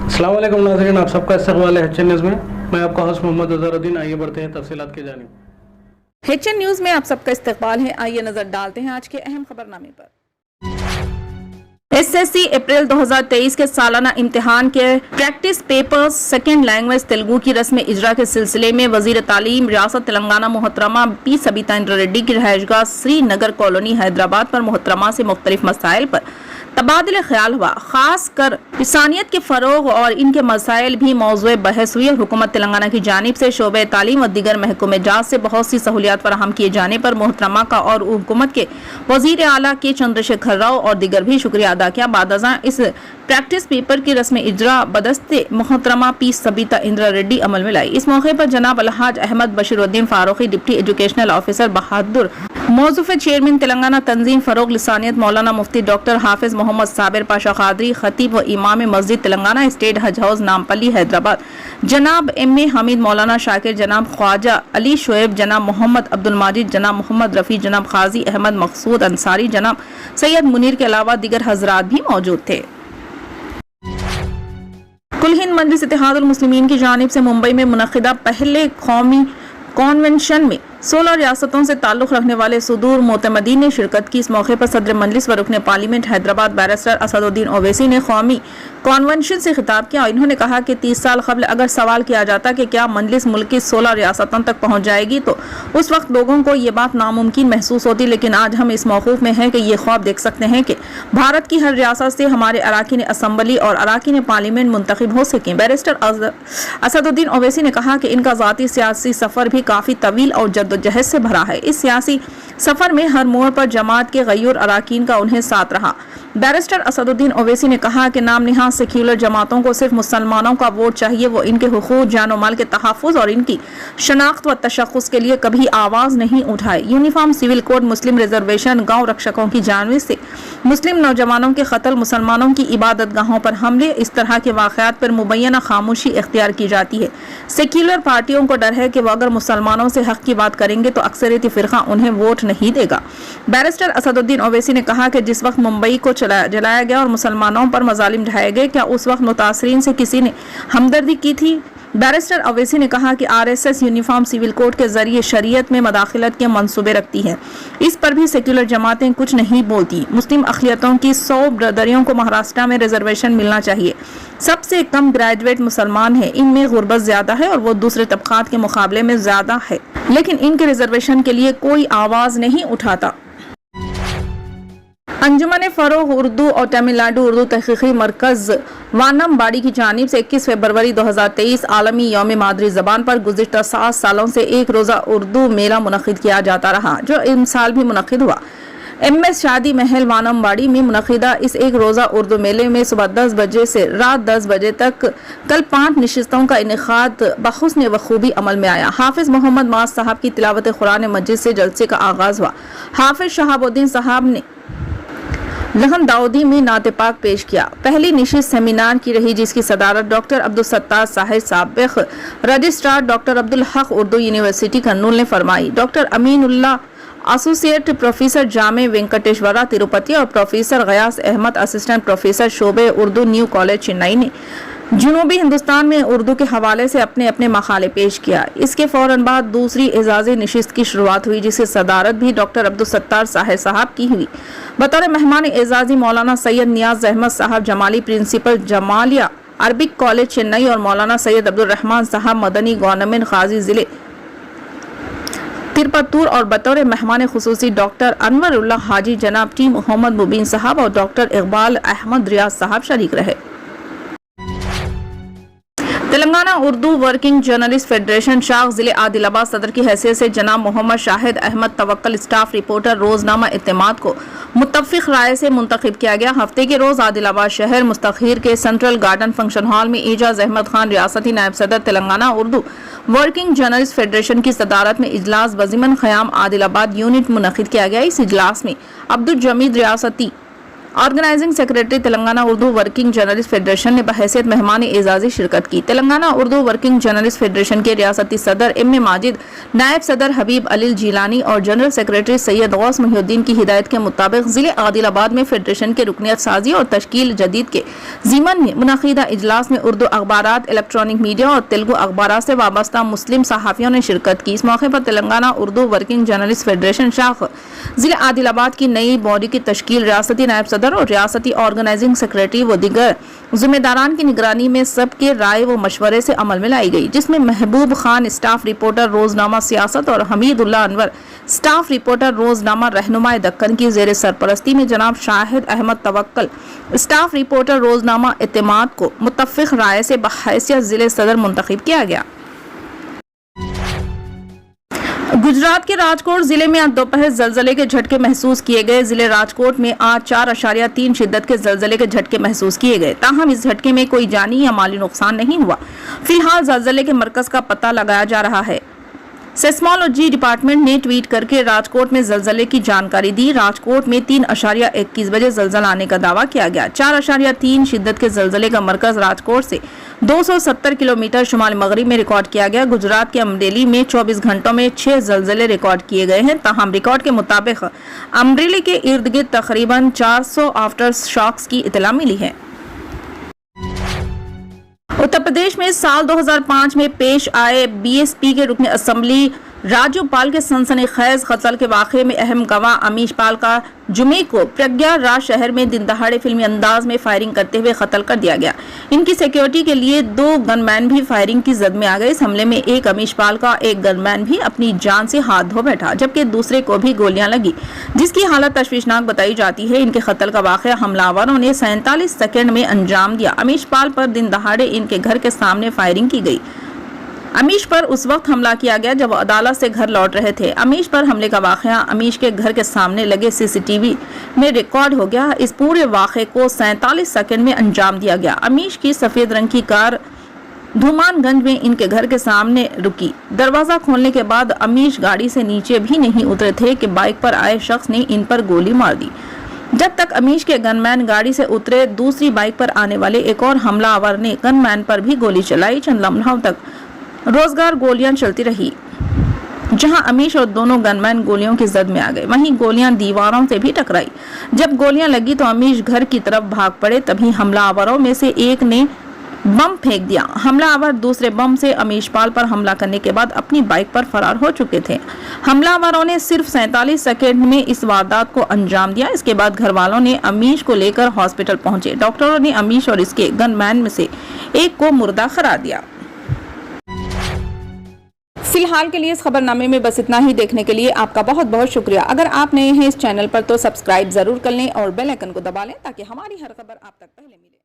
अस्सलाम वालेकुम नाज़रीन, आप सबका इस्तक़बाल है HN न्यूज़ में। मैं आपका होस्ट मोहम्मद अज़हरुद्दीन। आइए बढ़ते हैं तफसीलात की जानिब। HN न्यूज़ में आप सबका इस्तक़बाल है। आइए नजर डालते हैं आज के अहम खबरनामे पर। SSC अप्रैल 2023 के सालाना इम्तिहान के practice papers second language Telugu की रस्म इजरा के सिलसिले में वजीर तालीम रियासत तेलंगाना मोहतरमा P सबिता इंद्रा रेड्डी की रहायशगाह श्रीनगर कॉलोनी हैदराबाद पर मोहतरमा से मुख्तलिफ मसाइल पर तबादले ख्याल हुआ। खास कर इंसानियत के फ़रोग और इनके मसाइल भी मौज़ूए बहस हुई। हुकूमत तेलंगाना की जानिब से शोबे तालीम और दीगर महकमे जात से बहुत सी सहूलियात फराहम किए जाने पर मोहतरमा का और हुकूमत के वज़ीर आला के चंद्रशेखर राव और दीगर भी शुक्रिया अदा किया। बादअज़ां इस प्रैक्टिस पेपर की रस्म इजरा बदस्ते मोहतरमा P सबिता इंद्रा रेड्डी अमल में लाई। इस मौके पर जनाब अलहाज Ahmed Bashiruddin Farooqui deputy educational officer बहादुर, मौजूफ़े चेयरमैन तेलंगाना तंजीम फ़रोग लिसानियत मौलाना मुफ्ती डॉक्टर हाफिज मोहम्मद साबिर पाशा कादरी, खतीब व इमाम मस्जिद तेलंगाना स्टेट हज हाउस नामपल्ली हैदराबाद, जनाब MA हामिद मौलाना शाकिर, जनाब ख्वाजा अली शोएब, जनाब मोहम्मद अब्दुल माजिद, जनाब मोहम्मद रफ़ी, जनाब खाजी अहमद मकसूद अंसारी, जनाब सैयद मुनीर के अलावा दीगर हजरात भी मौजूद थे। कुल हिंद मजलिस इत्तेहादुल मुस्लिमीन की जानिब से मुंबई में मुनक़िदा पहले कौमी कॉन्वेंशन में 16 रियासतों से ताल्लुक़ रखने वाले सुदूर मोतमदीन ने शिरकत की। इस मौके पर सदर मजलिस व रुकन पार्लियामेंट हैदराबाद बैरिस्टर असदुद्दीन ओवैसी ने कौमी कॉन्वेंशन से खिताब किया। इन्होंने कहा कि 30 साल कबल अगर सवाल किया जाता कि क्या मजलिस मुल्क की 16 रियासतों तक पहुँच जाएगी तो उस वक्त लोगों को ये बात नामुमकिन महसूस होती, लेकिन आज हम इस मौक़ूफ़ में हैं कि ये ख्वाब देख सकते हैं कि भारत की हर रियासत से हमारे अराकीन असम्बली और अराकीन पार्लियामेंट मुंतखब हो सकें। बैरिस्टर असदुद्दीन ओवैसी ने कहा कि इनका ज़ाती सियासी सफ़र भी काफ़ी तवील और जद्दोजहद से भरा है। इस सियासी सफर में हर मोड़ पर जमात के गयूर अराकीन का उन्हें साथ रहा। बैरिस्टर असदुद्दीन ओवैसी ने कहा कि नाम निहाद सेक्युलर जमातों को सिर्फ मुसलमानों का वोट चाहिए, वो इनके हुकूक, जान और माल के तहफ़्फ़ुज़ और इनकी शनाख्त व तशख़्ख़ुस के लिए कभी आवाज़ नहीं उठाए। यूनिफॉर्म सिविल कोड, मुस्लिम रिजर्वेशन, गाँव रक्षकों की जानिब से मुस्लिम नौजवानों के कत्ल, मुसलमानों की इबादत गाहों पर हमले, इस तरह के वाक़यात पर मुबैना खामोशी इख्तियार की जाती है। सेक्युलर पार्टियों को डर है कि वो अगर मुसलमानों से हक़ की बात करेंगे तो अक्सरियती फ़िरक़ा उन्हें वोट नहीं देगा। बैरिस्टर असदुद्दीन ओवैसी ने कहा कि जिस वक्त मुंबई को जलाया गया और मुसलमानों पर मज़ालिम ढाए गए, क्या उस वक्त मुतासरीन से किसी ने हमदर्दी की थी? बैरिस्टर ओवैसी ने कहा कि RSS यूनिफॉर्म सिविल कोड के जरिए शरीयत में मदाखिलत के मंसूबे रखती है, इस पर भी सेक्युलर जमातें कुछ नहीं बोलती। मुस्लिम अक़लियतों की 100 ब्रदरियों को महाराष्ट्र में रिजर्वेशन मिलना चाहिए। सबसे कम ग्रेजुएट मुसलमान है, इनमें गुर्बत ज्यादा है और वो दूसरे तबक़ात के मुकाबले में ज्यादा है, लेकिन इनके रिजर्वेशन के लिए कोई आवाज़ नहीं उठाता। अंजुमन फ़रोग़ उर्दू और तमिलनाडु उर्दू तहक़ीक़ी मरकज़ वानमबाड़ी की जानिब से 21 फरवरी 2023 आलमी यौम मादरी ज़बान पर गुज़िश्ता 7 सालों से एक रोज़ा उर्दू मेला मुनक़िद किया जाता रहा, जो इस साल भी मुनक़िद हुआ। MS शादी महल वानमबाड़ी में मुनक़िदा इस एक रोज़ा उर्दू मेले में सुबह 10 बजे से रात 10 बजे तक कल 5 नशिस्तों का इनेक़ाद बखुस्न बखूबी अमल में आया। हाफिज़ मोहम्मद माज साहब की तिलावत कुरान मजीद से जलसे का आगाज़ हुआ। हाफिज़ शहाबुद्दीन साहब ने लहन दाऊदी में नात पाक पेश किया। पहली निशिस्त सेमिनार की रही, जिसकी सदारत डॉक्टर अब्दुल सत्तार साहिब, साबिक़ registrar doctor Abdul Haq Urdu university Kurnool ने फरमाई। डॉक्टर अमीनुल्लाह एसोसिएट प्रोफेसर जामे वेंकटेश्वरा तिरुपति और professor Ghayas Ahmed assistant professor शोबे उर्दू न्यू कॉलेज चेन्नई ने जनूबी हिंदुस्तान में उर्दू के हवाले से अपने अपने मकाले पेश किया। इसके फौरन बाद दूसरी एजाज़ी नशिस्त की शुरुआत हुई, जिसकी सदारत भी डॉक्टर अब्दुल सत्तार साहब की हुई। बतौर मेहमान एजाज़ी मौलाना सैयद नियाज अहमद साहब Jamali, principal Jamalia Arabic college Chennai और मौलाना सैयद अब्दुल रहमान साहब मदनी गवर्नमेंट गाजी ज़िले तिरपतूर और बतौर मेहमान खुसूसी डॉक्टर अनवरुल्लाह हाजी जनाब टी मोहम्मद मुबीन साहब और डॉक्टर इकबाल अहमद रियाज साहब शरीक रहे। Telangana Urdu working journalist federation शाख जिले आदिलाबाद सदर की हैसियत से जनाब मोहम्मद शाहिद अहमद तवक्कल स्टाफ रिपोर्टर रोजनामा इत्तेमाद को मुत्तफ़िक़ राय से मुंतखब किया गया। हफ्ते के रोज आदिलाबाद शहर मुस्तखीर के सेंट्रल गार्डन फंक्शन हॉल में एजाज अहमद खान रियासती नायब सदर Telangana Urdu working journalist federation की सदारत में इजलास बज़िमन ख़याम आदिलाबाद यूनिट मुनक़िद किया गया। इस इजलास में अब्दुल जमीद रियासती organising secretary Telangana Urdu working journalist federation ने बहैसियत मेहमान एजाजी शिरकत की। Telangana Urdu working journalist federation के रियासती सदर एम माजिद, नायब सदर हबीब अली जीलानी और जनरल सेक्रेटरी सैयद गौस मुहिउद्दीन की हिदायत के मुताबिक जिले आदिलाबाद में फेडरेशन के रुकनियत साजी और तश्कील जदीद के ज़ीमन में मुनक़िदा इजलास में उर्दू अखबारात, इलेक्ट्रॉनिक मीडिया और तेलुगु अखबारात से वाबस्ता मुस्लिम सहाफ़ियों ने शिरकत की। इस मौके पर Telangana Urdu working journalist federation शाख जिले आदिलाबाद की नई बॉडी की तश्कील रियासती नायब सदर और रियासती ऑर्गेनाइजिंग सेक्रेटरी व दीगर जिम्मेदारान की निगरानी में सबके राय व मशवरे से अमल में लाई गई, जिसमें महबूब खान स्टाफ रिपोर्टर रोजनामा सियासत और हमीदुल्लाह अनवर स्टाफ रिपोर्टर रोजनामा रहनुमाए दक्कन की जेर सरपरस्ती में जनाब शाहिद अहमद तवक्कल स्टाफ रिपोर्टर रोजनामा इत्तेमाद को मुत्तफ़िक़ राय से बहैसियत जिले सदर मुंतखब किया गया। गुजरात के राजकोट जिले में आज दोपहर जलजले के झटके महसूस किए गए। जिले राजकोट में आज 4.3 शिद्दत के जलजले के झटके महसूस किए गए। ताहम इस झटके में कोई जानी या माली नुकसान नहीं हुआ। फिलहाल जलजले के मरकज का पता लगाया जा रहा है। सेस्मोलॉजी डिपार्टमेंट ने ट्वीट करके राजकोट में जलजले की जानकारी दी। राजकोट में 3.21 बजे जलजला आने का दावा किया गया। 4.3 शिद्दत के जलजले का मरकज राजकोट से 270 किलोमीटर शुमाल मगरिब में रिकॉर्ड किया गया। गुजरात के अमरेली में 24 घंटों में 6 जलजले रिकॉर्ड किए गए हैं। ताहम रिकॉर्ड के मुताबिक अमरेली के इर्द गिर्द तकरीबन 400 आफ्टर शॉक्स की इतला मिली है। उत्तर प्रदेश में साल 2005 में पेश आए बीएसपी के रुकन असम्बली राजू पाल के सनसनीखेज कत्ल के वाक़े में अहम गवाह अमीश पाल का जुमे को प्रयागराज शहर में दिन दहाड़े फिल्मी अंदाज में फायरिंग करते हुए कत्ल कर दिया गया। इनकी सिक्योरिटी के लिए 2 गनमैन भी फायरिंग की जद में आ गए। इस हमले में एक अमीश पाल का एक गनमैन भी अपनी जान से हाथ धो बैठा, जबकि दूसरे को भी गोलियां लगी, जिसकी हालत तशवीशनाक बताई जाती है। इनके कत्ल का वाक़या हमलावरों ने 47 सेकेंड में अंजाम दिया। अमीश पाल पर दिन दहाड़े इनके घर के सामने फायरिंग की गई। अमीश पर उस वक्त हमला किया गया जब अदालत से घर लौट रहे थे। अमीश पर हमले का वाक़या अमीश के घर के सामने लगे सीसीटीवी में रिकॉर्ड हो गया। इस पूरे वाक़े को 47 सेकंड में अंजाम दिया गया। अमीश की सफ़ेद रंग की कार धूमानगंज में इनके घर के सामने रुकी। दरवाज़ा खोलने के बाद अमीश गाड़ी से नीचे भी नहीं उतरे थे कि बाइक पर आए शख्स ने इन पर गोली मार दी। जब तक अमीश के गनमैन गाड़ी से उतरे, दूसरी बाइक पर आने वाले एक और हमलावर ने गनमैन पर भी गोली चलाई। चंद लम्हों तक रोजगार गोलियां चलती रही, जहां अमीश और दोनों गनमैन गोलियों की जद में आ गए। वहीं गोलियां दीवारों से भी टकराई। जब गोलियां लगी तो अमीश घर की तरफ भाग पड़े। तभी हमलावरों में से एक ने बम फेंक दिया। हमलावर दूसरे बम से अमीश पाल पर हमला करने के बाद अपनी बाइक पर फरार हो चुके थे। हमलावरों ने सिर्फ 47 सेकेंड में इस वारदात को अंजाम दिया। इसके बाद घर वालों ने अमीश को लेकर हॉस्पिटल पहुंचे। डॉक्टरों ने अमीश और इसके गनमैन में से एक को मुर्दा करार दिया। फिलहाल के लिए इस खबरनामे में बस इतना ही। देखने के लिए आपका बहुत बहुत शुक्रिया। अगर आप नए हैं इस चैनल पर तो सब्सक्राइब जरूर कर लें और बेल आइकन को दबा लें ताकि हमारी हर खबर आप तक पहले मिले।